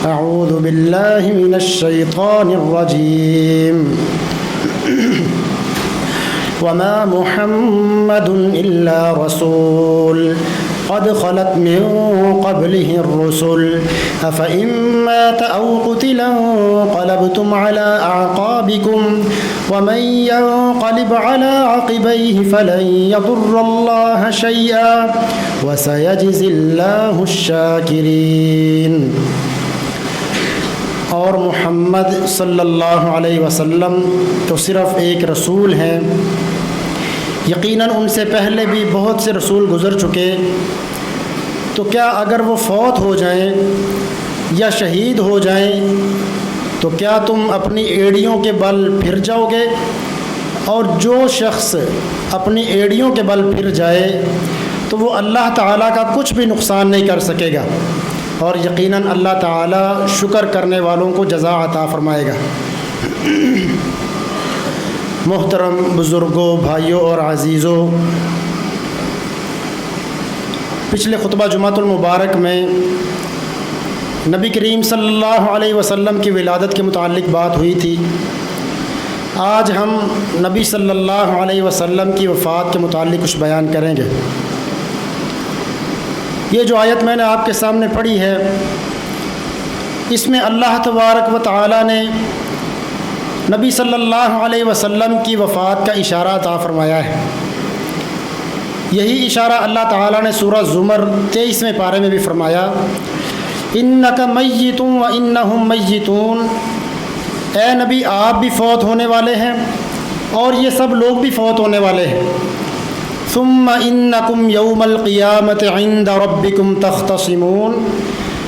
أعوذ بالله من الشيطان الرجيم وما محمد إلا رسول قد خلت من قبله الرسل أفإن مات أو قتل انقلبتم على أعقابكم ومن ينقلب على عقبيه فلن يضر الله شيئا وسيجزي الله الشاكرين۔ اور محمد صلی اللہ علیہ وسلم تو صرف ایک رسول ہیں، یقیناً ان سے پہلے بھی بہت سے رسول گزر چکے، تو کیا اگر وہ فوت ہو جائیں یا شہید ہو جائیں تو کیا تم اپنی ایڑیوں کے بل پھر جاؤ گے؟ اور جو شخص اپنی ایڑیوں کے بل پھر جائے تو وہ اللہ تعالیٰ کا کچھ بھی نقصان نہیں کر سکے گا، اور یقیناً اللہ تعالیٰ شکر کرنے والوں کو جزا عطا فرمائے گا۔ محترم بزرگوں، بھائیوں اور عزیزوں، پچھلے خطبہ جمعۃ المبارک میں نبی کریم صلی اللہ علیہ وسلم کی ولادت کے متعلق بات ہوئی تھی۔ آج ہم نبی صلی اللہ علیہ وسلم کی وفات کے متعلق کچھ بیان کریں گے۔ یہ جو آیت میں نے آپ کے سامنے پڑھی ہے، اس میں اللہ تبارک و تعالی نے نبی صلی اللہ علیہ وسلم کی وفات کا اشارہ عطا فرمایا ہے۔ یہی اشارہ اللہ تعالیٰ نے سورہ زمر 23ویں پارے میں بھی فرمایا، اِنَّكَ مَيِّتٌ وَإِنَّهُمْ مَيِّتُونَ، اے نبی آپ بھی فوت ہونے والے ہیں اور یہ سب لوگ بھی فوت ہونے والے ہیں۔ ثُمَّ إِنَّكُمْ يَوْمَ الْقِيَامَةِ عِنْدَ رَبِّكُمْ تَخْتَصِمُونَ،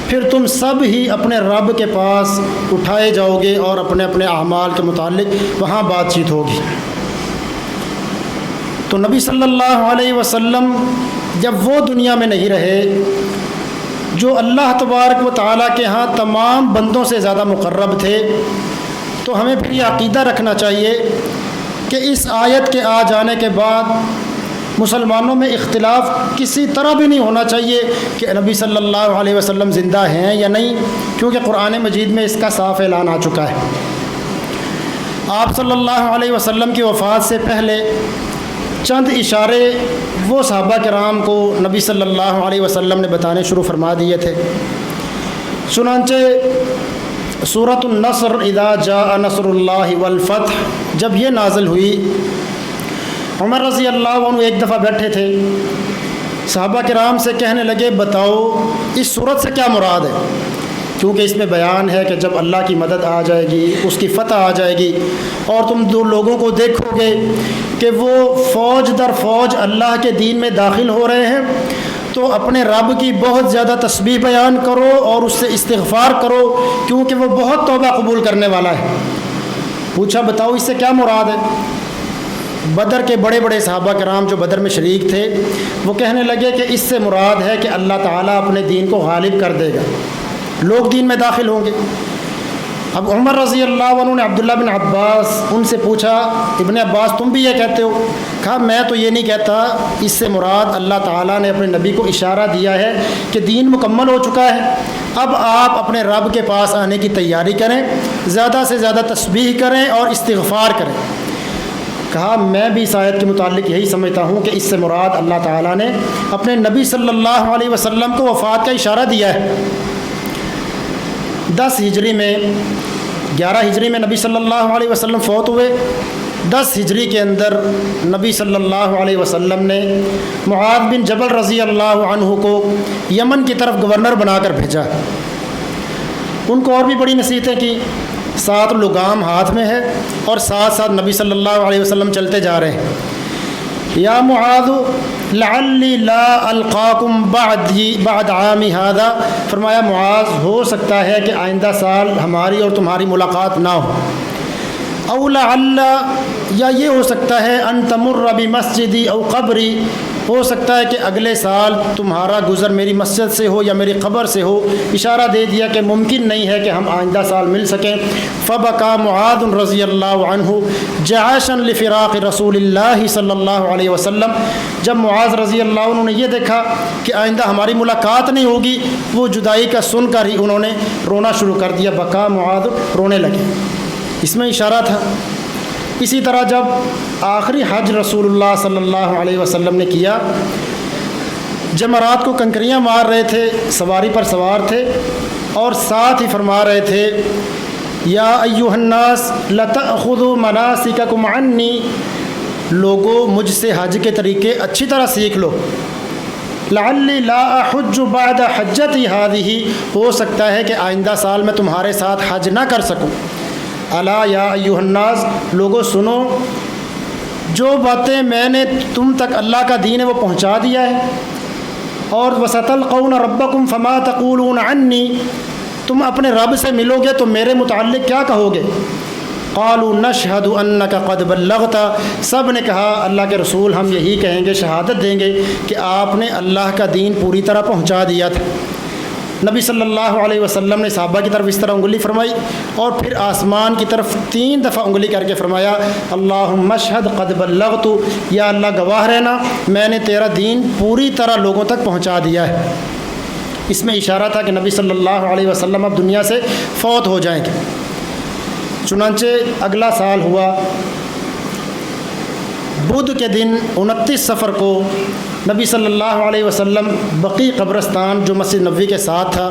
پھر تم سب ہی اپنے رب کے پاس اٹھائے جاؤ گے اور اپنے اپنے اعمال کے متعلق وہاں بات چیت ہوگی۔ تو نبی صلی اللہ علیہ وسلم جب وہ دنیا میں نہیں رہے جو اللہ تبارک و تعالیٰ کے ہاں تمام بندوں سے زیادہ مقرب تھے، تو ہمیں پھر یہ عقیدہ رکھنا چاہیے کہ اس آیت کے آ جانے کے بعد مسلمانوں میں اختلاف کسی طرح بھی نہیں ہونا چاہیے کہ نبی صلی اللہ علیہ وسلم زندہ ہیں یا نہیں، کیونکہ قرآن مجید میں اس کا صاف اعلان آ چکا ہے۔ آپ صلی اللہ علیہ وسلم کی وفات سے پہلے چند اشارے وہ صحابہ کرام کو نبی صلی اللہ علیہ وسلم نے بتانے شروع فرما دیے تھے۔ چنانچہ سورۃ النصر اذا جاء نصر اللہ والفتح جب یہ نازل ہوئی، عمر رضی اللہ عنہ ایک دفعہ بیٹھے تھے، صحابہ کرام سے کہنے لگے بتاؤ اس صورت سے کیا مراد ہے، کیونکہ اس میں بیان ہے کہ جب اللہ کی مدد آ جائے گی، اس کی فتح آ جائے گی، اور تم دو لوگوں کو دیکھو گے کہ وہ فوج در فوج اللہ کے دین میں داخل ہو رہے ہیں، تو اپنے رب کی بہت زیادہ تسبیح بیان کرو اور اس سے استغفار کرو، کیونکہ وہ بہت توبہ قبول کرنے والا ہے۔ پوچھا بتاؤ اس سے کیا مراد ہے؟ بدر کے بڑے بڑے صحابہ کرام جو بدر میں شریک تھے وہ کہنے لگے کہ اس سے مراد ہے کہ اللہ تعالیٰ اپنے دین کو غالب کر دے گا، لوگ دین میں داخل ہوں گے۔ اب عمر رضی اللہ عنہ نے عبداللہ بن عباس ان سے پوچھا ابن عباس تم بھی یہ کہتے ہو؟ کہا میں تو یہ نہیں کہتا، اس سے مراد اللہ تعالیٰ نے اپنے نبی کو اشارہ دیا ہے کہ دین مکمل ہو چکا ہے، اب آپ اپنے رب کے پاس آنے کی تیاری کریں، زیادہ سے زیادہ تسبیح کریں اور استغفار کریں۔ کہا میں بھی اس آیت کے متعلق یہی سمجھتا ہوں کہ اس سے مراد اللہ تعالیٰ نے اپنے نبی صلی اللہ علیہ وسلم کو وفات کا اشارہ دیا ہے۔ 10 ہجری میں 11 ہجری میں نبی صلی اللہ علیہ وسلم فوت ہوئے۔ 10 ہجری کے اندر نبی صلی اللہ علیہ وسلم نے معاذ بن جبل رضی اللہ عنہ کو یمن کی طرف گورنر بنا کر بھیجا۔ ان کو اور بھی بڑی نصیحتیں کی، 7 لگام ہاتھ میں ہے اور ساتھ ساتھ نبی صلی اللہ علیہ وسلم چلتے جا رہے ہیں۔ یا معاذ لعلی لا القاکم بعد عام هذا، فرمایا معاذ ہو سکتا ہے کہ آئندہ سال ہماری اور تمہاری ملاقات نہ ہو۔ او لعل، یا یہ ہو سکتا ہے ان تمر بمسجدی او قبری، ہو سکتا ہے کہ اگلے سال تمہارا گزر میری مسجد سے ہو یا میری قبر سے ہو، اشارہ دے دیا کہ ممکن نہیں ہے کہ ہم آئندہ سال مل سکیں۔ فبکا معاذ رضی اللہ عنہ جعاشا لفراق رسول اللہ صلی اللہ علیہ وسلم، جب معاذ رضی اللہ عنہ نے یہ دیکھا کہ آئندہ ہماری ملاقات نہیں ہوگی، وہ جدائی کا سن کر ہی انہوں نے رونا شروع کر دیا، بکا معاذ، رونے لگے۔ اس میں اشارہ تھا۔ اسی طرح جب آخری حج رسول اللہ صلی اللہ علیہ وسلم نے کیا، جمرات کو کنکریاں مار رہے تھے، سواری پر سوار تھے، اور ساتھ ہی فرما رہے تھے یا ایھا الناس لتأخذوا مناسککم عنی، لوگوں مجھ سے حج کے طریقے اچھی طرح سیکھ لو، لعلی لا احج بعد حجتی ہذہ، ہو سکتا ہے کہ آئندہ سال میں تمہارے ساتھ حج نہ کر سکوں۔ الا یا ایھا الناس، لوگوں سنو، جو باتیں میں نے تم تک اللہ کا دین ہے وہ پہنچا دیا ہے، اور وستلقون ربکم فما تقولون عنی، تم اپنے رب سے ملو گے تو میرے متعلق کیا کہو گے؟ قالوا نشہد انک قد بلغت، سب نے کہا اللہ کے رسول ہم یہی کہیں گے، شہادت دیں گے کہ آپ نے اللہ کا دین پوری طرح پہنچا دیا تھا۔ نبی صلی اللہ علیہ وسلم نے صحابہ کی طرف اس طرح انگلی فرمائی، اور پھر آسمان کی طرف 3 دفعہ انگلی کر کے فرمایا اللہم اشہد قد بلغت، یا اللہ گواہ رہنا میں نے تیرا دین پوری طرح لوگوں تک پہنچا دیا ہے۔ اس میں اشارہ تھا کہ نبی صلی اللہ علیہ وسلم اب دنیا سے فوت ہو جائیں گے۔ چنانچہ اگلا سال ہوا، بدھ کے دن 29 صفر کو نبی صلی اللہ علیہ وسلم بقیع قبرستان جو مسجد نبوی کے ساتھ تھا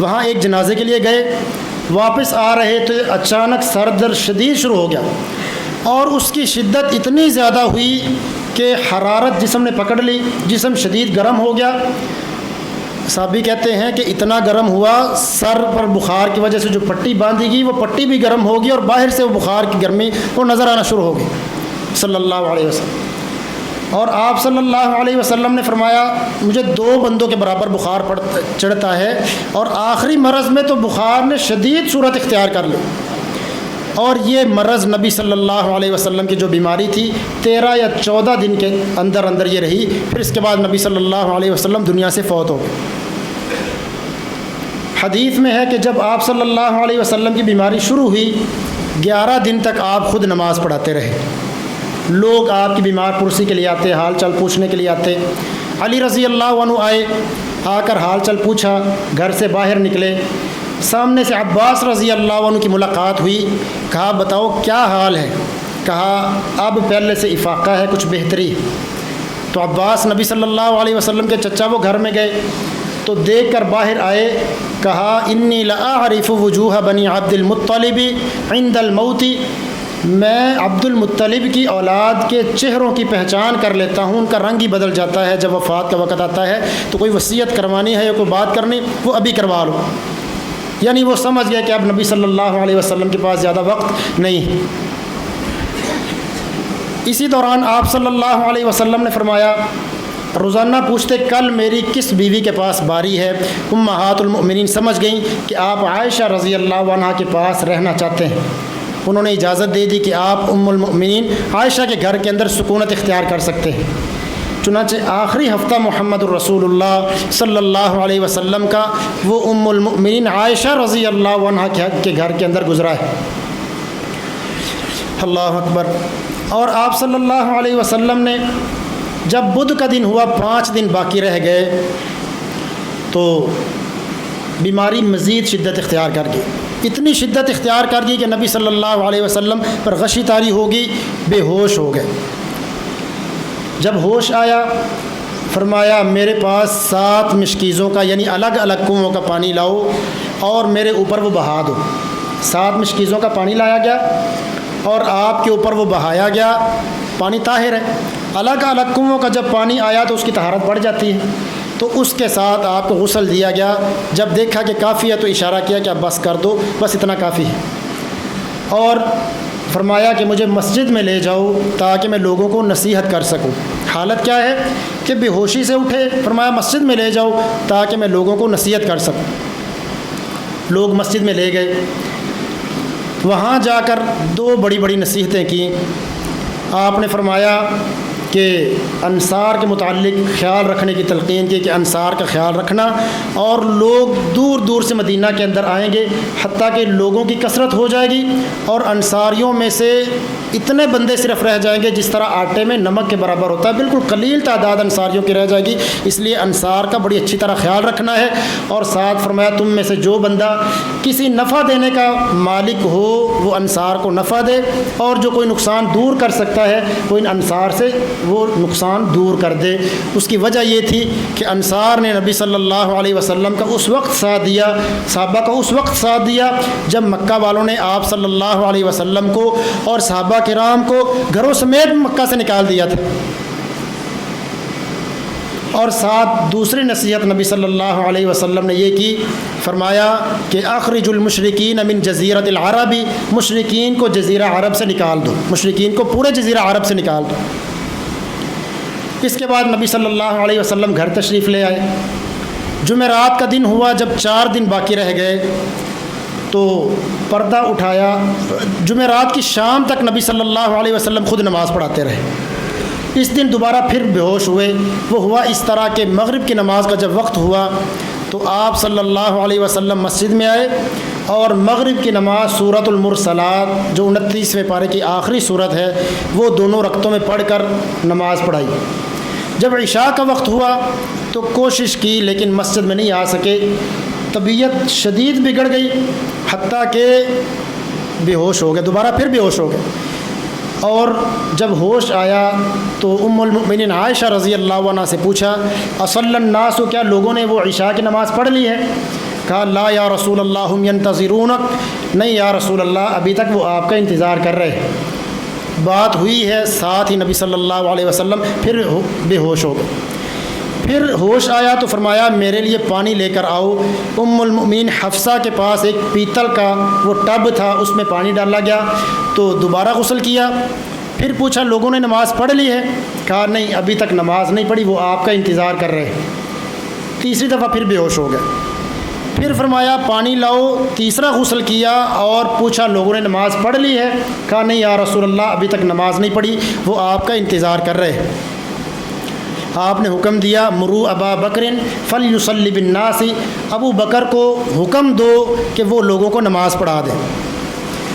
وہاں ایک جنازے کے لیے گئے، واپس آ رہے تو اچانک سر درد شدید شروع ہو گیا، اور اس کی شدت اتنی زیادہ ہوئی کہ حرارت جسم نے پکڑ لی، جسم شدید گرم ہو گیا۔ صحابی کہتے ہیں کہ اتنا گرم ہوا، سر پر بخار کی وجہ سے جو پٹی باندھی گئی وہ پٹی بھی گرم ہوگی، اور باہر سے وہ بخار کی گرمی وہ نظر آنا شروع ہو گئی صلی اللہ علیہ وسلم۔ اور آپ صلی اللہ علیہ وسلم نے فرمایا مجھے 2 بندوں کے برابر بخار چڑھتا ہے، اور آخری مرض میں تو بخار نے شدید صورت اختیار کر لی، اور یہ مرض نبی صلی اللہ علیہ وسلم کی جو بیماری تھی 13 یا 14 دن کے اندر اندر یہ رہی، پھر اس کے بعد نبی صلی اللہ علیہ وسلم دنیا سے فوت ہو گئے۔ حدیث میں ہے کہ جب آپ صلی اللہ علیہ وسلم کی بیماری شروع ہوئی 11 دن تک آپ خود نماز پڑھاتے رہے، لوگ آپ کی بیمار پرسی کے لیے آتے، حال چال پوچھنے کے لیے آتے۔ علی رضی اللہ عنہ آئے، آ کر حال چال پوچھا، گھر سے باہر نکلے، سامنے سے عباس رضی اللہ عنہ کی ملاقات ہوئی، کہا بتاؤ کیا حال ہے؟ کہا اب پہلے سے افاقہ ہے، کچھ بہتری۔ تو عباس نبی صلی اللہ علیہ وسلم کے چچا وہ گھر میں گئے تو دیکھ کر باہر آئے، کہا انی لاعرف وجوہ بنی عبد المطلب عند الموت، میں عبد المطلب کی اولاد کے چہروں کی پہچان کر لیتا ہوں، ان کا رنگ ہی بدل جاتا ہے جب وفات کا وقت آتا ہے، تو کوئی وصیت کروانی ہے یا کوئی بات کرنی وہ ابھی کروا لو۔ یعنی وہ سمجھ گیا کہ اب نبی صلی اللہ علیہ وسلم کے پاس زیادہ وقت نہیں۔ اسی دوران آپ صلی اللہ علیہ وسلم نے فرمایا روزانہ پوچھتے کل میری کس بیوی کے پاس باری ہے؟ امہات المؤمنین سمجھ گئیں کہ آپ عائشہ رضی اللہ عنہا کے پاس رہنا چاہتے ہیں، انہوں نے اجازت دے دی کہ آپ ام المؤمنین عائشہ کے گھر کے اندر سکونت اختیار کر سکتے ہیں۔ چنانچہ آخری ہفتہ محمد الرسول اللہ صلی اللہ علیہ وسلم کا وہ ام المؤمنین عائشہ رضی اللہ عنہا کے گھر کے اندر گزرا ہے۔ اللہ اکبر۔ اور آپ صلی اللہ علیہ وسلم نے جب بدھ کا دن ہوا 5 دن باقی رہ گئے تو بیماری مزید شدت اختیار کر گئی، اتنی شدت اختیار کر گئی کہ نبی صلی اللہ علیہ وسلم پر غشی طاری ہوگی، بے ہوش ہو گئے۔ جب ہوش آیا فرمایا میرے پاس 7 مشکیزوں کا یعنی الگ الگ کنووں کا پانی لاؤ اور میرے اوپر وہ بہا دو۔ 7 مشکیزوں کا پانی لایا گیا اور آپ کے اوپر وہ بہایا گیا۔ پانی طاہر ہے، الگ الگ کنووں کا جب پانی آیا تو اس کی طہارت بڑھ جاتی ہے، تو اس کے ساتھ آپ کو غسل دیا گیا۔ جب دیکھا کہ کافی ہے تو اشارہ کیا کہ اب بس کر دو، بس اتنا کافی ہے، اور فرمایا کہ مجھے مسجد میں لے جاؤ تاکہ میں لوگوں کو نصیحت کر سکوں۔ حالت کیا ہے کہ بے ہوشی سے اٹھے، فرمایا مسجد میں لے جاؤ تاکہ میں لوگوں کو نصیحت کر سکوں۔ لوگ مسجد میں لے گئے، وہاں جا کر دو بڑی بڑی نصیحتیں کیں۔ آپ نے فرمایا کہ انصار کے متعلق خیال رکھنے کی تلقین کی کہ انصار کا خیال رکھنا، اور لوگ دور دور سے مدینہ کے اندر آئیں گے، حتیٰ کہ لوگوں کی کثرت ہو جائے گی اور انصاریوں میں سے اتنے بندے صرف رہ جائیں گے جس طرح آٹے میں نمک کے برابر ہوتا ہے، بالکل قلیل تعداد انصاریوں کی رہ جائے گی، اس لیے انصار کا بڑی اچھی طرح خیال رکھنا ہے۔ اور ساتھ فرمایا تم میں سے جو بندہ کسی نفع دینے کا مالک ہو وہ انصار کو نفع دے، اور جو کوئی نقصان دور کر سکتا ہے وہ ان انصار سے وہ نقصان دور کر دے۔ اس کی وجہ یہ تھی کہ انصار نے نبی صلی اللہ علیہ وسلم کا اس وقت ساتھ دیا، صحابہ کا اس وقت ساتھ دیا جب مکہ والوں نے آپ صلی اللہ علیہ وسلم کو اور صحابہ کرام کو گھروں سمیت مکہ سے نکال دیا تھا۔ اور ساتھ دوسری نصیحت نبی صلی اللہ علیہ وسلم نے یہ کی، فرمایا کہ اخرج المشرکین من جزیرۃ العرب، مشرکین کو جزیرہ عرب سے نکال دو، مشرکین کو پورے جزیرہ عرب سے نکال دو۔ اس کے بعد نبی صلی اللہ علیہ وسلم گھر تشریف لے آئے۔ جمعرات کا دن ہوا، جب 4 دن باقی رہ گئے تو پردہ اٹھایا۔ جمعرات کی شام تک نبی صلی اللہ علیہ وسلم خود نماز پڑھاتے رہے۔ اس دن دوبارہ پھر بے ہوش ہوئے۔ وہ ہوا اس طرح کہ مغرب کی نماز کا جب وقت ہوا تو آپ صلی اللہ علیہ وسلم مسجد میں آئے اور مغرب کی نماز سورۃ المرسلات جو 29ویں پارے کی آخری سورت ہے وہ دونوں رکعتوں میں پڑھ کر نماز پڑھائی۔ جب عشاء کا وقت ہوا تو کوشش کی لیکن مسجد میں نہیں آ سکے، طبیعت شدید بگڑ گئی، حتیٰ کہ بے ہوش ہو گئے، دوبارہ پھر بے ہوش ہو گئے۔ اور جب ہوش آیا تو ام المؤمنین عائشہ رضی اللہ عنہ سے پوچھا اصلی الناس، کیا لوگوں نے وہ عشاء کی نماز پڑھ لی ہے؟ کہا لا یا رسول اللہ ہم ینتظرونک، نہیں یا رسول اللہ ابھی تک وہ آپ کا انتظار کر رہے ہیں۔ بات ہوئی ہے، ساتھ ہی نبی صلی اللہ علیہ وسلم پھر بے ہوش ہو گئے۔ پھر ہوش آیا تو فرمایا میرے لیے پانی لے کر آؤ۔ ام المؤمنین حفصہ کے پاس ایک پیتل کا وہ ٹب تھا، اس میں پانی ڈالا گیا تو دوبارہ غسل کیا۔ پھر پوچھا لوگوں نے نماز پڑھ لی ہے؟ کہا نہیں ابھی تک نماز نہیں پڑھی، وہ آپ کا انتظار کر رہے ہیں۔ تیسری دفعہ پھر بے ہوش ہو گئے۔ پھر فرمایا پانی لاؤ، تیسرا غسل کیا اور پوچھا لوگوں نے نماز پڑھ لی ہے؟ کہا نہیں یا رسول اللہ ابھی تک نماز نہیں پڑھی، وہ آپ کا انتظار کر رہے ہیں۔ آپ نے حکم دیا مرو ابا بکر فلیصلی بالناس، ابو بکر کو حکم دو کہ وہ لوگوں کو نماز پڑھا دیں۔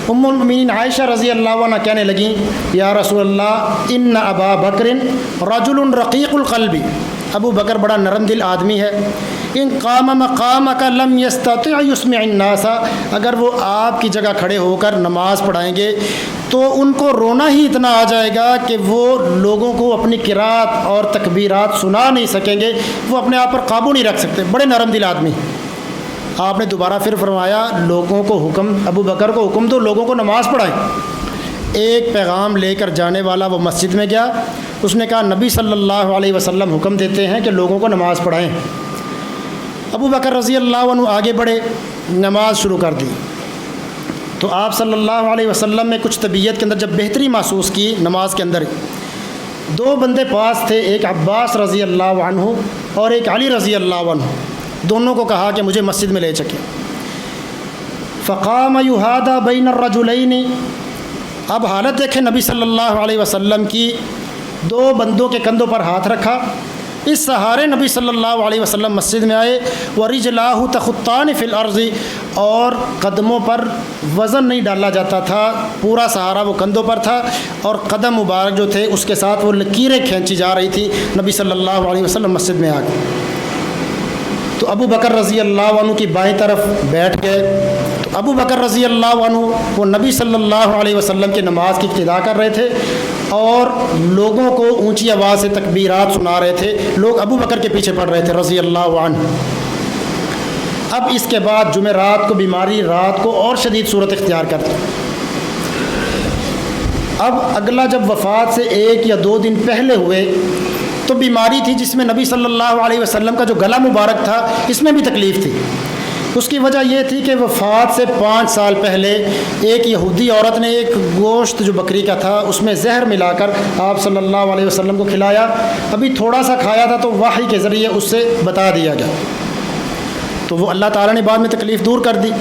ام المؤمنین عائشہ رضی اللہ عنہ کہنے لگیں یا رسول اللہ ان ابا بکر رجل رقیق القلب، ابو بکر بڑا نرم دل آدمی ہے، ان قام مقامک لم یستطع یسمع الناس، اگر وہ آپ کی جگہ کھڑے ہو کر نماز پڑھائیں گے تو ان کو رونا ہی اتنا آ جائے گا کہ وہ لوگوں کو اپنی قرات اور تکبیرات سنا نہیں سکیں گے، وہ اپنے آپ پر قابو نہیں رکھ سکتے، بڑے نرم دل آدمی۔ آپ نے دوبارہ پھر فرمایا لوگوں کو حکم، ابو بکر کو حکم دو لوگوں کو نماز پڑھائیں۔ ایک پیغام لے کر جانے والا وہ مسجد میں گیا، اس نے کہا نبی صلی اللہ علیہ وسلم حکم دیتے ہیں کہ لوگوں کو نماز پڑھائیں۔ ابو بکر رضی اللہ عنہ آگے بڑھے، نماز شروع کر دی تو آپ صلی اللہ علیہ وسلم نے کچھ طبیعت کے اندر جب بہتری محسوس کی نماز کے اندر، 2 بندے پاس تھے، ایک عباس رضی اللہ عنہ اور ایک علی رضی اللہ عنہ، دونوں کو کہا کہ مجھے مسجد میں لے چکے۔ فقام یہادی بین الرجلین، اب حالت دیکھیں نبی صلی اللہ علیہ وسلم کی، 2 بندوں کے کندھوں پر ہاتھ رکھا، اس سہارے نبی صلی اللہ علیہ وسلم مسجد میں آئے۔ ورجلاہ تخطان فی الارض، اور قدموں پر وزن نہیں ڈالا جاتا تھا، پورا سہارا وہ کندھوں پر تھا اور قدم مبارک جو تھے اس کے ساتھ وہ لکیریں کھینچی جا رہی تھی۔ نبی صلی اللہ علیہ وسلم مسجد میں آ گئے تو ابو بکر رضی اللہ عنہ کی بائیں طرف بیٹھ گئے۔ تو ابو بکر رضی اللہ عنہ وہ نبی صلی اللہ علیہ وسلم کی نماز کی ابتدا کر رہے تھے اور لوگوں کو اونچی آواز سے تکبیرات سنا رہے تھے، لوگ ابو بکر کے پیچھے پڑھ رہے تھے رضی اللہ عنہ۔ اب اس کے بعد جمعرات کو بیماری رات کو اور شدید صورت اختیار کرتی۔ اب اگلا جب وفات سے 1 یا 2 دن پہلے ہوئے تو بیماری تھی جس میں نبی صلی اللہ علیہ وسلم کا جو گلا مبارک تھا اس میں بھی تکلیف تھی۔ اس کی وجہ یہ تھی کہ وفات سے 5 سال پہلے ایک یہودی عورت نے ایک گوشت جو بکری کا تھا اس میں زہر ملا کر آپ صلی اللہ علیہ وسلم کو کھلایا، ابھی تھوڑا سا کھایا تھا تو وحی کے ذریعے اس سے بتا دیا گیا، تو وہ اللہ تعالیٰ نے بعد میں تکلیف دور کر دی۔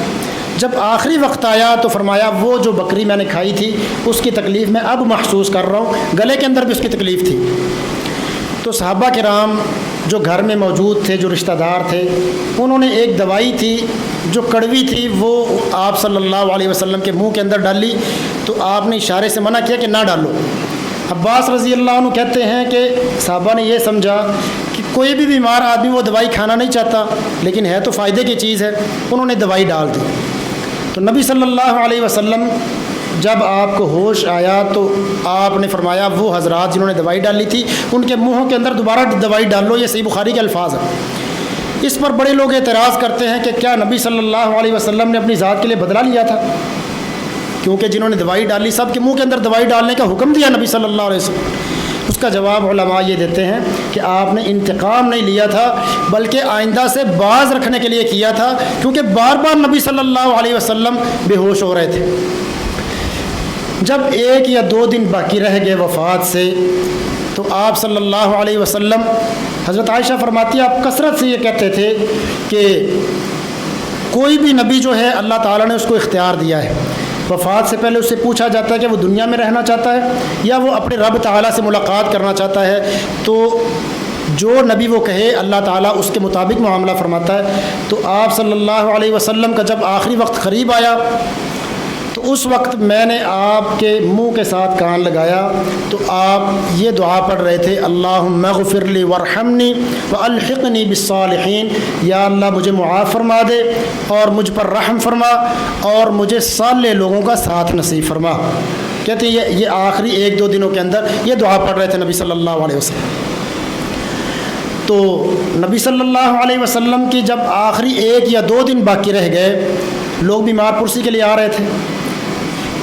جب آخری وقت آیا تو فرمایا وہ جو بکری میں نے کھائی تھی اس کی تکلیف میں اب محسوس کر رہا ہوں، گلے کے اندر بھی اس کی تکلیف تھی۔ تو صحابہ کرام جو گھر میں موجود تھے، جو رشتہ دار تھے، انہوں نے ایک دوائی تھی جو کڑوی تھی، وہ آپ صلی اللہ علیہ وسلم کے منہ کے اندر ڈالی، تو آپ نے اشارے سے منع کیا کہ نہ ڈالو۔ عباس رضی اللہ عنہ کہتے ہیں کہ صحابہ نے یہ سمجھا کہ کوئی بھی بیمار آدمی وہ دوائی کھانا نہیں چاہتا، لیکن ہے تو فائدے کی چیز ہے، انہوں نے دوائی ڈال دی۔ تو نبی صلی اللہ علیہ وسلم جب آپ کو ہوش آیا تو آپ نے فرمایا وہ حضرات جنہوں نے دوائی ڈالی تھی ان کے منہوں کے اندر دوبارہ دوائی ڈال لو، یہ صحیح بخاری کے الفاظ ہیں۔ اس پر بڑے لوگ اعتراض کرتے ہیں کہ کیا نبی صلی اللہ علیہ وسلم نے اپنی ذات کے لیے بدلہ لیا تھا؟ کیونکہ جنہوں نے دوائی ڈالی سب کے منہ کے اندر دوائی ڈالنے کا حکم دیا نبی صلی اللہ علیہ وسلم۔ اس کا جواب علماء یہ دیتے ہیں کہ آپ نے انتقام نہیں لیا تھا، بلکہ آئندہ سے باز رکھنے کے لیے کیا تھا، کیونکہ بار بار نبی صلی اللہ علیہ وسلم بے ہوش ہو رہے تھے۔ جب 1 یا 2 دن باقی رہ گئے وفات سے تو آپ صلی اللہ علیہ وسلم، حضرت عائشہ فرماتی ہے آپ کثرت سے یہ کہتے تھے کہ کوئی بھی نبی جو ہے اللہ تعالیٰ نے اس کو اختیار دیا ہے، وفات سے پہلے اس سے پوچھا جاتا ہے کہ وہ دنیا میں رہنا چاہتا ہے یا وہ اپنے رب تعالیٰ سے ملاقات کرنا چاہتا ہے، تو جو نبی وہ کہے اللہ تعالیٰ اس کے مطابق معاملہ فرماتا ہے۔ تو آپ صلی اللہ علیہ وسلم کا جب آخری وقت قریب آیا تو اس وقت میں نے آپ کے منہ کے ساتھ کان لگایا تو آپ یہ دعا پڑھ رہے تھے، اللہم اغفر لی وارحمنی والحقنی بالصالحین، یا اللہ مجھے معاف فرما دے اور مجھ پر رحم فرما اور مجھے صالح لوگوں کا ساتھ نصیب فرما۔ کہتے ہیں یہ آخری 1-2 دنوں کے اندر یہ دعا پڑھ رہے تھے نبی صلی اللہ علیہ وسلم۔ تو نبی صلی اللہ علیہ وسلم کی جب آخری 1 یا 2 دن باقی رہ گئے، لوگ بیمار پرسی کے لیے آ رہے تھے،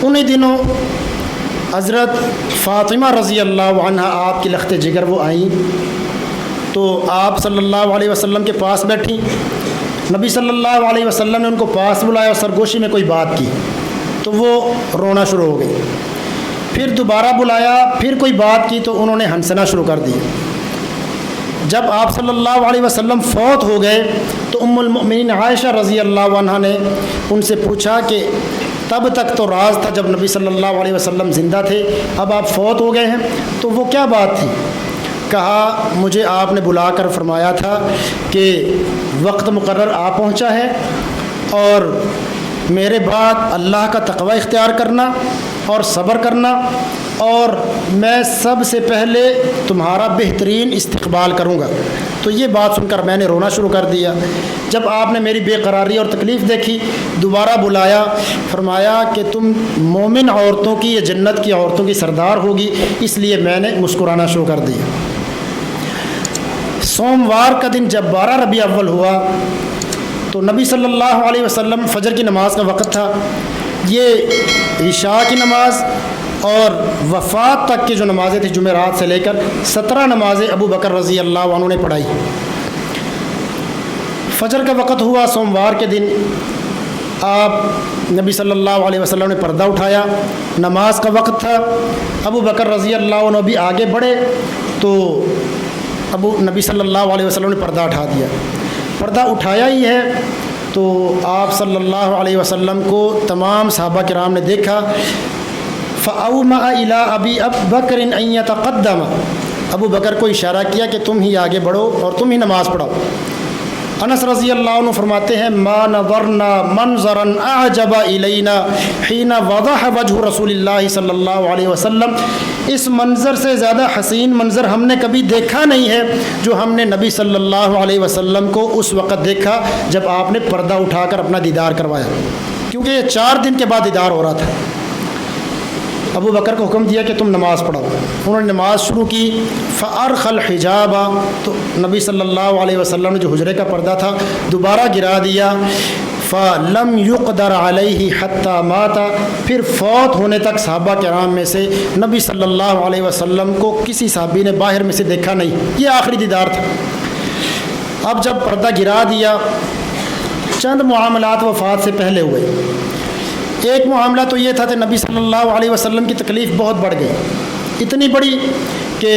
انہی دنوں حضرت فاطمہ رضی اللہ عنہ آپ کی لخت جگر وہ آئیں تو آپ صلی اللہ علیہ وسلم کے پاس بیٹھیں۔ نبی صلی اللہ علیہ وسلم نے ان کو پاس بلایا اور سرگوشی میں کوئی بات کی تو وہ رونا شروع ہو گئی۔ پھر دوبارہ بلایا، پھر کوئی بات کی تو انہوں نے ہنسنا شروع کر دی۔ جب آپ صلی اللہ علیہ وسلم فوت ہو گئے تو ام المؤمنین عائشہ رضی اللہ عنہ نے ان سے پوچھا کہ تب تک تو راز تھا جب نبی صلی اللہ علیہ وسلم زندہ تھے، اب آپ فوت ہو گئے ہیں تو وہ کیا بات تھی؟ کہا مجھے آپ نے بلا کر فرمایا تھا کہ وقت مقرر آ پہنچا ہے اور میرے بعد اللہ کا تقوی اختیار کرنا اور صبر کرنا، اور میں سب سے پہلے تمہارا بہترین استقبال کروں گا۔ تو یہ بات سن کر میں نے رونا شروع کر دیا۔ جب آپ نے میری بے قراری اور تکلیف دیکھی، دوبارہ بلایا، فرمایا کہ تم مومن عورتوں کی یا جنت کی عورتوں کی سردار ہوگی، اس لیے میں نے مسکرانا شروع کر دیا۔ سوموار کا دن جب 12 ربیع اول ہوا تو نبی صلی اللہ علیہ وسلم، فجر کی نماز کا وقت تھا، یہ عشاء کی نماز اور وفات تک کی جو نمازیں تھیں جمعرات سے لے کر 17 نمازیں ابو بکر رضی اللہ عنہ نے پڑھائی۔ فجر کا وقت ہوا سوموار کے دن، آپ نبی صلی اللہ علیہ وسلم نے پردہ اٹھایا، نماز کا وقت تھا، ابو بکر رضی اللہ عنہ بھی آگے بڑھے تو نبی صلی اللہ علیہ وسلم نے پردہ اٹھا دیا۔ پردہ اٹھایا ہی ہے تو آپ صلی اللہ علیہ وسلم کو تمام صحابہ کرام نے دیکھا، فَأَوْمَأَ إِلَىٰ أَبِي بَكْرٍ أَن يَتَقَدَّمَ، ابو بکر کو اشارہ کیا کہ تم ہی آگے بڑھو اور تم ہی نماز پڑھاؤ۔ انس رضی اللہ عنہ فرماتے ہیں ما نظرنا منظرا اعجب الینا حین وضح وجہ رسول اللہ صلی اللہ علیہ وسلم، اس منظر سے زیادہ حسین منظر ہم نے کبھی دیکھا نہیں ہے جو ہم نے نبی صلی اللہ علیہ وسلم کو اس وقت دیکھا جب آپ نے پردہ اٹھا کر اپنا دیدار کروایا، کیونکہ یہ 4 دن کے بعد دیدار ہو رہا تھا۔ ابو بکر کو حکم دیا کہ تم نماز پڑھو، انہوں نے نماز شروع کی، فَأَرْخَ الْحِجَابَ، تو نبی صلی اللہ علیہ وسلم نے جو حجرے کا پردہ تھا دوبارہ گرا دیا، فَلَمْ يُقْدَرْ عَلَيْهِ حَتَّى مَاتَ، پھر فوت ہونے تک صحابہ کرام میں سے نبی صلی اللہ علیہ وسلم کو کسی صحابی نے باہر میں سے دیکھا نہیں، یہ آخری دیدار تھا۔ اب جب پردہ گرا دیا، چند معاملات وفات سے پہلے ہوئے۔ ایک معاملہ تو یہ تھا کہ نبی صلی اللہ علیہ وسلم کی تکلیف بہت بڑھ گئی، اتنی بڑی کہ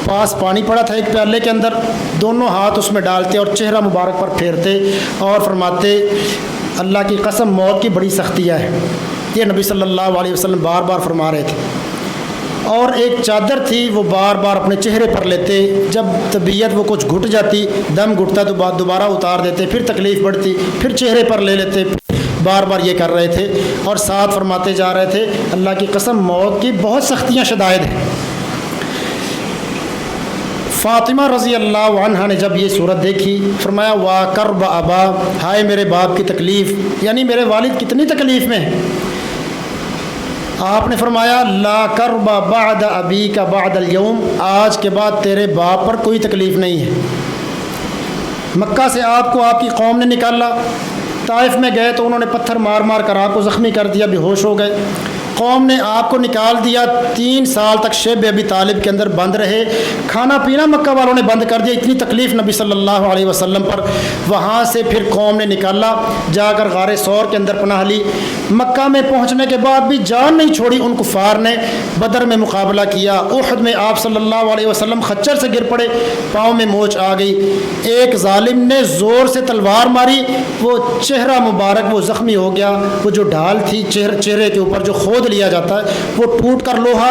پاس پانی پڑا تھا ایک پیالے کے اندر، دونوں ہاتھ اس میں ڈالتے اور چہرہ مبارک پر پھیرتے اور فرماتے اللہ کی قسم موت کی بڑی سختیاں ہیں، یہ نبی صلی اللہ علیہ وسلم بار بار فرما رہے تھے۔ اور ایک چادر تھی وہ بار بار اپنے چہرے پر لیتے، جب طبیعت وہ کچھ گھٹ جاتی، دم گھٹتا تو دوبارہ اتار دیتے، پھر تکلیف بڑھتی، پھر چہرے پر لے لیتے، بار بار یہ کر رہے تھے۔ اور ساتھ فرماتے جا رہے تھے اللہ کی قسم موت کی بہت سختیاں شدائد ہیں۔ فاطمہ رضی اللہ عنہا نے جب یہ صورت دیکھی فرمایا وا کرب ابا، ہائے میرے باپ کی تکلیف، یعنی میرے والد کتنی تکلیف میں ہیں۔ آپ نے فرمایا لا کرب بعد ابیک بعد اليوم، آج کے بعد تیرے باپ پر کوئی تکلیف نہیں ہے۔ مکہ سے آپ کو آپ کی قوم نے نکالا، طائف میں گئے تو انہوں نے پتھر مار مار کر آپ کو زخمی کر دیا، بے ہوش ہو گئے۔ قوم نے آپ کو نکال دیا، 3 سال تک شیب ابی طالب کے اندر بند رہے، کھانا پینا مکہ والوں نے بند کر دیا، اتنی تکلیف نبی صلی اللہ علیہ وسلم پر۔ وہاں سے پھر قوم نے نکالا، جا کر غار ثور کے اندر پناہ لی۔ مکہ میں پہنچنے کے بعد بھی جان نہیں چھوڑی ان کفار نے، بدر میں مقابلہ کیا، احد میں آپ صلی اللہ علیہ وسلم خچر سے گر پڑے، پاؤں میں موچ آ گئی، ایک ظالم نے زور سے تلوار ماری، وہ چہرہ مبارک وہ زخمی ہو گیا، وہ جو ڈھال تھی چہرے کے اوپر جو کھود لیا جاتا ہے وہ ٹوٹ کر لوہا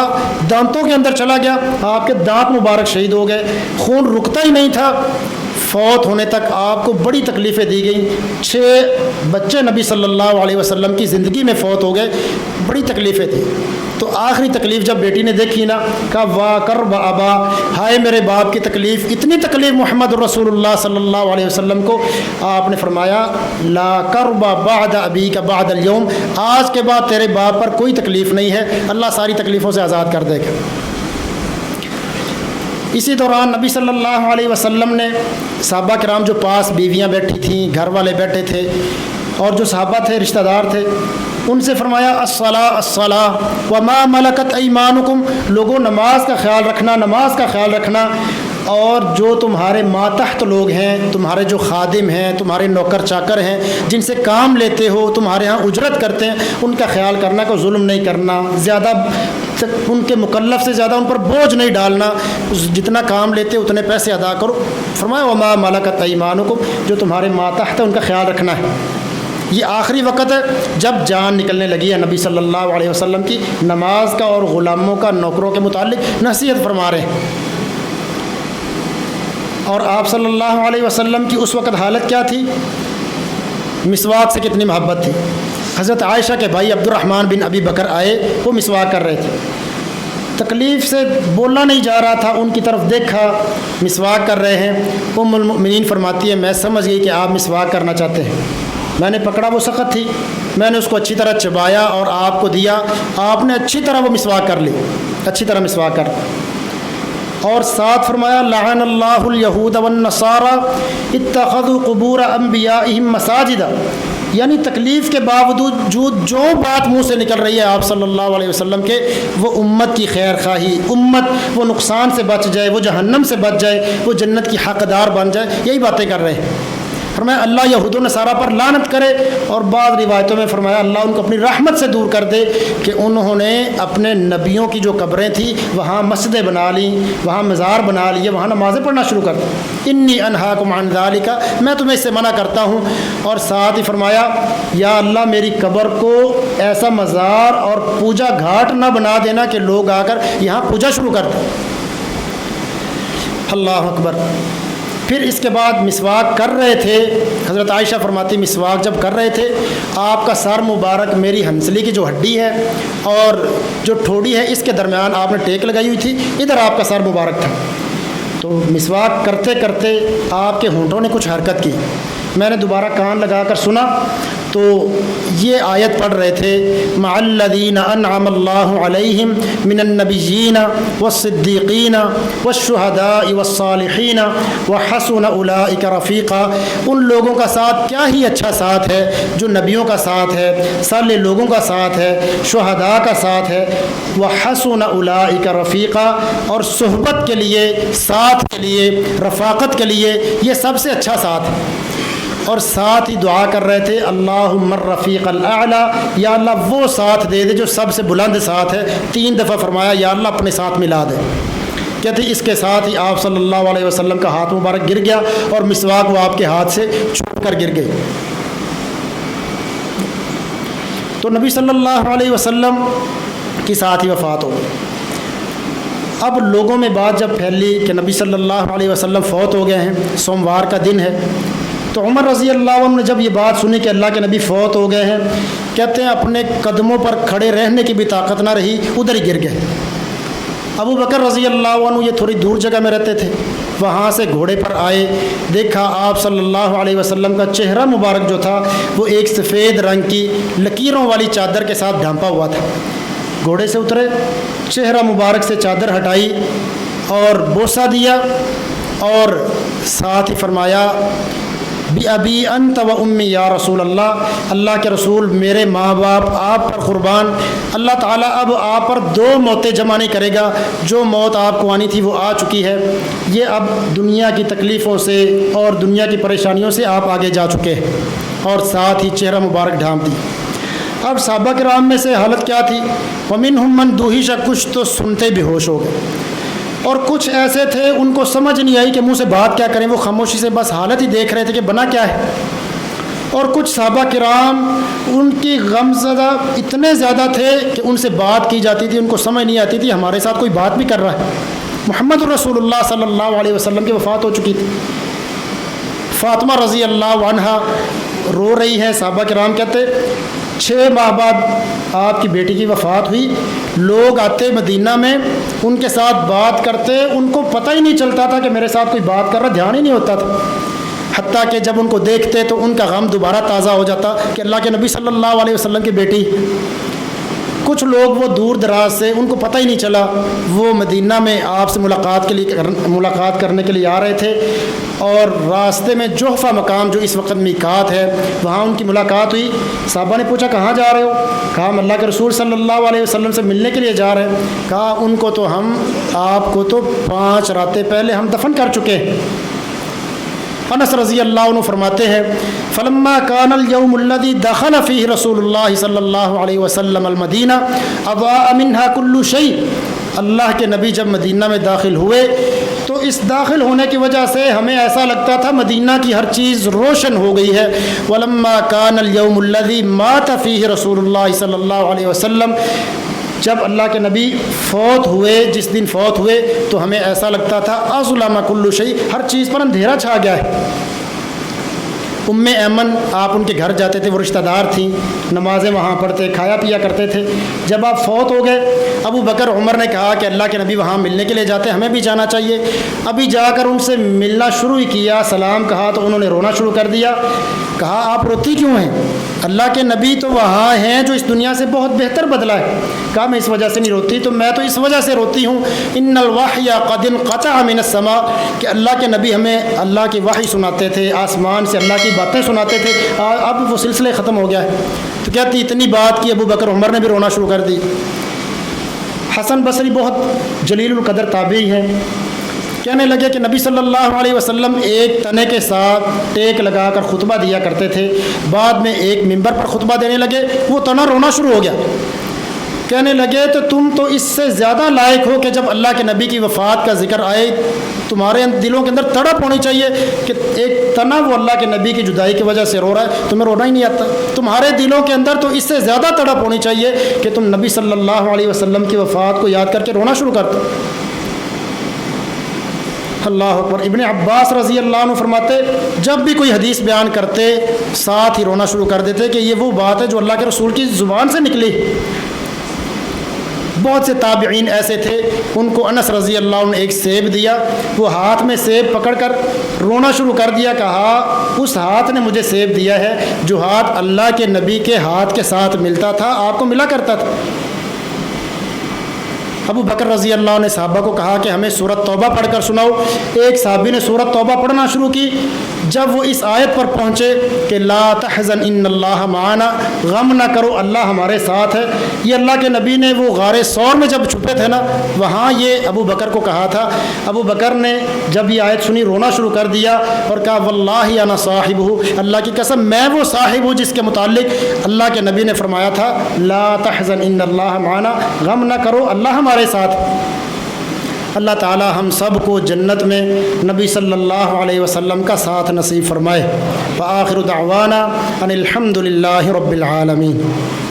دانتوں کے اندر چلا گیا، آپ کے دانت مبارک شہید ہو گئے، خون رکتا ہی نہیں تھا۔ فوت ہونے تک آپ کو بڑی تکلیفیں دی گئیں، 6 بچے نبی صلی اللہ علیہ وسلم کی زندگی میں فوت ہو گئے، بڑی تکلیفیں تھیں۔ تو آخری تکلیف جب بیٹی نے دیکھی نا، کہا وا کرب ابا، ہائے میرے باپ کی تکلیف، اتنی تکلیف محمد رسول اللہ صلی اللہ علیہ وسلم کو۔ آپ نے فرمایا لا کرب بعد ابیک بعد اليوم، آج کے بعد تیرے باپ پر کوئی تکلیف نہیں ہے، اللہ ساری تکلیفوں سے آزاد کر دے گا۔ اسی دوران نبی صلی اللہ علیہ وسلم نے صحابہ کرام جو پاس بیویاں بیٹھی تھیں، گھر والے بیٹھے تھے، اور جو صحابہ تھے رشتہ دار تھے، ان سے فرمایا الصلاۃ الصلاۃ وما ملکت ایمانکم، لوگوں نماز کا خیال رکھنا، نماز کا خیال رکھنا، اور جو تمہارے ماتحت لوگ ہیں، تمہارے جو خادم ہیں، تمہارے نوکر چاکر ہیں، جن سے کام لیتے ہو، تمہارے ہاں اجرت کرتے ہیں، ان کا خیال کرنا کہ ظلم نہیں کرنا، زیادہ ان کے مکلف سے زیادہ ان پر بوجھ نہیں ڈالنا، جتنا کام لیتے اتنے پیسے ادا کرو۔ فرمایا وما ملکت ایمانکم، جو تمہارے ماتحت ہے ان کا خیال رکھنا ہے۔ یہ آخری وقت ہے جب جان نکلنے لگی ہے نبی صلی اللہ علیہ وسلم کی، نماز کا اور غلاموں کا، نوکروں کے متعلق نصیحت فرما رہے ہیں۔ اور آپ صلی اللہ علیہ وسلم کی اس وقت حالت کیا تھی؟ مسواک سے کتنی محبت تھی۔ حضرت عائشہ کے بھائی عبد الرحمن بن ابی بکر آئے، وہ مسواک کر رہے تھے، تکلیف سے بولنا نہیں جا رہا تھا، ان کی طرف دیکھا، مسواک کر رہے ہیں۔ ام المؤمنین فرماتی ہے میں سمجھ گئی کہ آپ مسواک کرنا چاہتے ہیں، میں نے پکڑا، وہ سخت تھی، میں نے اس کو اچھی طرح چبایا اور آپ کو دیا، آپ نے اچھی طرح وہ مسواک کر لی، اچھی طرح مسواک کر، اور ساتھ فرمایا لعن اللہ الیہود والنصارى اتخذوا قبور انبیائہم مساجد، یعنی تکلیف کے باوجود جو بات منہ سے نکل رہی ہے آپ صلی اللہ علیہ وسلم کے، وہ امت کی خیر خواہی، امت وہ نقصان سے بچ جائے، وہ جہنم سے بچ جائے، وہ جنت کی حقدار بن جائے، یہی باتیں کر رہے ہیں۔ فرمایا اللہ یہود و نصارہ پر لعنت کرے، اور بعض روایتوں میں فرمایا اللہ ان کو اپنی رحمت سے دور کر دے کہ انہوں نے اپنے نبیوں کی جو قبریں تھیں وہاں مسجدیں بنا لیں، وہاں مزار بنا لیے، وہاں نمازیں پڑھنا شروع کر دیں۔ انی انہاکم عن ذالک، میں تمہیں اس سے منع کرتا ہوں۔ اور ساتھ ہی فرمایا یا اللہ میری قبر کو ایسا مزار اور پوجا گھاٹ نہ بنا دینا کہ لوگ آ کر یہاں پوجا شروع کر دیں۔ اللہ اکبر۔ پھر اس کے بعد مسواک کر رہے تھے، حضرت عائشہ فرماتی مسواک جب کر رہے تھے آپ کا سر مبارک میری ہنسلی کی جو ہڈی ہے اور جو ٹھوڑی ہے اس کے درمیان آپ نے ٹیک لگائی ہوئی تھی، ادھر آپ کا سر مبارک تھا۔ تو مسواک کرتے کرتے آپ کے ہونٹوں نے کچھ حرکت کی، میں نے دوبارہ کان لگا کر سنا تو یہ آیت پڑھ رہے تھے مع الذین انعم اللہ علیہم من النبیین والصدیقین والشہداء والصالحین وحسن اولئک رفیقا، ان لوگوں کا ساتھ کیا ہی اچھا ساتھ ہے جو نبیوں کا ساتھ ہے، صالح لوگوں کا ساتھ ہے، شہداء کا ساتھ ہے، وحسن اولئک رفیقا، اور صحبت کے لیے، ساتھ کے لیے، رفاقت کے لیے یہ سب سے اچھا ساتھ ہے۔ اور ساتھ ہی دعا کر رہے تھے اللہم الرفیق الاعلیٰ، یا اللہ وہ ساتھ دے دے جو سب سے بلند ساتھ ہے۔ 3 دفعہ فرمایا یا اللہ اپنے ساتھ ملا دے۔ کہتے اس کے ساتھ ہی آپ صلی اللہ علیہ وسلم کا ہاتھ مبارک گر گیا اور مسواک وہ آپ کے ہاتھ سے چھوٹ کر گر گئی۔ تو نبی صلی اللہ علیہ وسلم کی ساتھ ہی وفات ہو گئی۔ اب لوگوں میں بات جب پھیلی کہ نبی صلی اللہ علیہ وسلم فوت ہو گئے ہیں، سوموار کا دن ہے، تو عمر رضی اللہ عنہ نے جب یہ بات سنی کہ اللہ کے نبی فوت ہو گئے ہیں، کہتے ہیں اپنے قدموں پر کھڑے رہنے کی بھی طاقت نہ رہی، ادھر ہی گر گئے۔ ابو بکر رضی اللہ عنہ یہ تھوڑی دور جگہ میں رہتے تھے، وہاں سے گھوڑے پر آئے، دیکھا آپ صلی اللہ علیہ وسلم کا چہرہ مبارک جو تھا وہ ایک سفید رنگ کی لکیروں والی چادر کے ساتھ ڈھانپا ہوا تھا۔ گھوڑے سے اترے، چہرہ مبارک سے چادر ہٹائی اور بوسہ دیا اور ساتھ ہی فرمایا بِأَبِي أَنْتَ وَأُمِّي یا رسول اللہ، اللہ کے رسول میرے ماں باپ آپ پر قربان، اللہ تعالیٰ اب آپ پر 2 موتیں جمع نہیں کرے گا، جو موت آپ کو آنی تھی وہ آ چکی ہے، یہ اب دنیا کی تکلیفوں سے اور دنیا کی پریشانیوں سے آپ آگے جا چکے ہیں، اور ساتھ ہی چہرہ مبارک ڈھانپ دی۔ اب صحابہ کرام میں سے حالت کیا تھی؟ وَمِنْهُمْ مَنْ دُهِشَ، کچھ تو سنتے بے ہوش ہو گئے، اور کچھ ایسے تھے ان کو سمجھ نہیں آئی کہ منہ سے بات کیا کریں، وہ خاموشی سے بس حالت ہی دیکھ رہے تھے کہ بنا کیا ہے۔ اور کچھ صحابہ کرام ان کی غم زدہ اتنے زیادہ تھے کہ ان سے بات کی جاتی تھی ان کو سمجھ نہیں آتی تھی ہمارے ساتھ کوئی بات بھی کر رہا ہے۔ محمد رسول اللہ صلی اللہ علیہ وسلم کی وفات ہو چکی تھی۔ فاطمہ رضی اللہ عنہا رو رہی ہے، صحابہ کرام کہتے 6 ماہ بعد آپ کی بیٹی کی وفات ہوئی، لوگ آتے مدینہ میں ان کے ساتھ بات کرتے، ان کو پتہ ہی نہیں چلتا تھا کہ میرے ساتھ کوئی بات کر رہا، دھیان ہی نہیں ہوتا تھا، حتیٰ کہ جب ان کو دیکھتے تو ان کا غم دوبارہ تازہ ہو جاتا کہ اللہ کے نبی صلی اللہ علیہ وسلم کی بیٹی۔ کچھ لوگ وہ دور دراز سے ان کو پتہ ہی نہیں چلا، وہ مدینہ میں آپ سے ملاقات کرنے کے لیے آ رہے تھے، اور راستے میں جوحفہ مقام جو اس وقت میقات ہے وہاں ان کی ملاقات ہوئی۔ صحابہ نے پوچھا کہاں جا رہے ہو؟ کہا ہم اللہ کے رسول صلی اللہ علیہ وسلم سے ملنے کے لیے جا رہے ہیں۔ کہا ان کو تو ہم آپ کو تو 5 راتیں پہلے ہم دفن کر چکے ہیں۔ انس رضی اللہ عنہ فرماتے ہیں فلما کان اليوم الذي دخل فيه رسول اللہ صلی اللہ علیہ وسلم المدینہ اضاء منها كل شيء، اللہ کے نبی جب مدینہ میں داخل ہوئے تو اس داخل ہونے کی وجہ سے ہمیں ایسا لگتا تھا مدینہ کی ہر چیز روشن ہو گئی ہے۔ ولما کان اليوم الذي مات فيه رسول اللہ صلی اللہ علیہ وسلم، جب اللہ کے نبی فوت ہوئے، جس دن فوت ہوئے تو ہمیں ایسا لگتا تھا اظلم کل شیء، ہر چیز پر اندھیرا چھا گیا ہے۔ ایمن آپ ان کے گھر جاتے تھے، وہ رشتہ دار تھیں، نمازیں وہاں پڑھتے، کھایا پیا کرتے تھے۔ جب آپ فوت ہو گئے، ابو بکر عمر نے کہا کہ اللہ کے نبی وہاں ملنے کے لیے جاتے، ہمیں بھی جانا چاہیے۔ ابھی جا کر ان سے ملنا شروع ہی کیا، سلام کہا تو انہوں نے رونا شروع کر دیا۔ کہا آپ روتی کیوں ہیں؟ اللہ کے نبی تو وہاں ہیں جو اس دنیا سے بہت بہتر بدلا ہے۔ کہا میں اس وجہ سے نہیں روتی، تو میں تو اس وجہ سے روتی ہوں ان الوحی قد انقطع من السماء، کہ اللہ کے نبی ہمیں اللہ کی وحی سناتے تھے، آسمان سے اللہ کی باتیں سناتے تھے، اب وہ سلسلے ختم ہو گیا ہے۔ تو کہتی اتنی بات کی ابو بکر عمر نے بھی رونا شروع کر دی۔ حسن بصری بہت جلیل القدر تابعی ہیں، کہنے لگے کہ نبی صلی اللہ علیہ وسلم ایک تنے کے ساتھ ٹیک لگا کر خطبہ دیا کرتے تھے، بعد میں ایک ممبر پر خطبہ دینے لگے، وہ تنا رونا شروع ہو گیا۔ کہنے لگے تو تم تو اس سے زیادہ لائق ہو کہ جب اللہ کے نبی کی وفات کا ذکر آئے تمہارے دلوں کے اندر تڑپ ہونی چاہیے کہ ایک تنا وہ اللہ کے نبی کی جدائی کی وجہ سے رو رہا ہے، تمہیں رونا ہی نہیں آتا۔ تمہارے دلوں کے اندر تو اس سے زیادہ تڑپ ہونی چاہیے کہ تم نبی صلی اللہ علیہ وسلم کی وفات کو یاد کر کے رونا شروع کرتے۔ اللہ اکبر۔ ابن عباس رضی اللہ عنہ فرماتے جب بھی کوئی حدیث بیان کرتے ساتھ ہی رونا شروع کر دیتے کہ یہ وہ بات ہے جو اللہ کے رسول کی زبان سے نکلی۔ بہت سے تابعین ایسے تھے، ان کو انس رضی اللہ عنہ نے ایک سیب دیا، وہ ہاتھ میں سیب پکڑ کر رونا شروع کر دیا۔ کہا اس ہاتھ نے مجھے سیب دیا ہے جو ہاتھ اللہ کے نبی کے ہاتھ کے ساتھ ملتا تھا، آپ کو ملا کرتا تھا۔ ابو بکر رضی اللہ عنہ نے صحابہ کو کہا کہ ہمیں سورۃ توبہ پڑھ کر سناؤ۔ ایک صحابی نے سورۃ توبہ پڑھنا شروع کی۔ جب وہ اس آیت پر پہنچے کہ لا تحزن ان اللہ معنا، غم نہ کرو اللہ ہمارے ساتھ ہے، یہ اللہ کے نبی نے وہ غار ثور میں جب چھپے تھے نا وہاں یہ ابو بکر کو کہا تھا۔ ابو بکر نے جب یہ آیت سنی رونا شروع کر دیا اور کہا واللہ انا صاحبہ، اللہ کی قسم میں وہ صاحب ہوں جس کے متعلق اللہ کے نبی نے فرمایا تھا لا تحزن ان اللہ معنا، غم نہ کرو اللہ ہمارے ساتھ۔ اللہ تعالی ہم سب کو جنت میں نبی صلی اللہ علیہ وسلم کا ساتھ نصیب فرمائے۔ وآخر دعوانا ان الحمد للہ رب العالمین۔